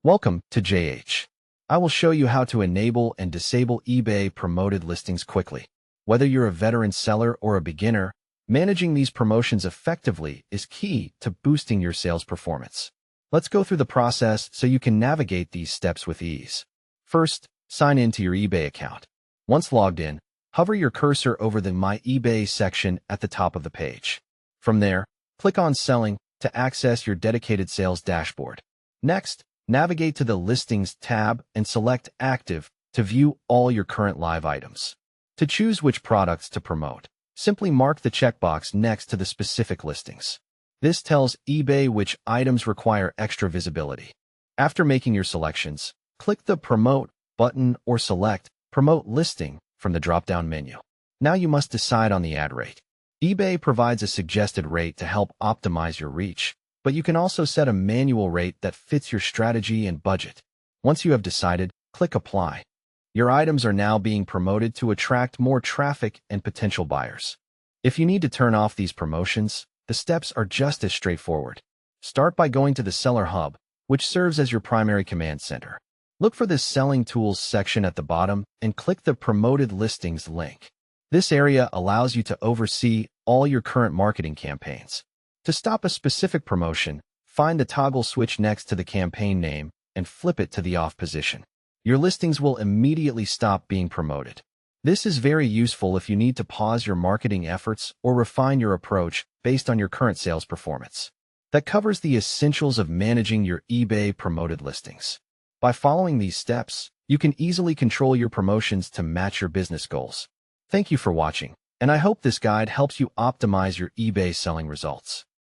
Welcome to JH. I will show you how to enable and disable eBay promoted listings quickly. Whether you're a veteran seller or a beginner, managing these promotions effectively is key to boosting your sales performance. Let's go through the process so you can navigate these steps with ease. First, sign in to your eBay account. Once logged in, hover your cursor over the My eBay section at the top of the page. From there, click on Selling to access your dedicated sales dashboard. Next, navigate to the Listings tab and select Active to view all your current live items. To choose which products to promote, simply mark the checkbox next to the specific listings. This tells eBay which items require extra visibility. After making your selections, click the Promote button or select Promote Listing from the drop-down menu. Now you must decide on the ad rate. eBay provides a suggested rate to help optimize your reach, but you can also set a manual rate that fits your strategy and budget. Once you have decided, click Apply. Your items are now being promoted to attract more traffic and potential buyers. If you need to turn off these promotions, the steps are just as straightforward. Start by going to the Seller Hub, which serves as your primary command center. Look for the Selling Tools section at the bottom and click the Promoted Listings link. This area allows you to oversee all your current marketing campaigns. To stop a specific promotion, find the toggle switch next to the campaign name and flip it to the off position. Your listings will immediately stop being promoted. This is very useful if you need to pause your marketing efforts or refine your approach based on your current sales performance. That covers the essentials of managing your eBay promoted listings. By following these steps, you can easily control your promotions to match your business goals. Thank you for watching, and I hope this guide helps you optimize your eBay selling results.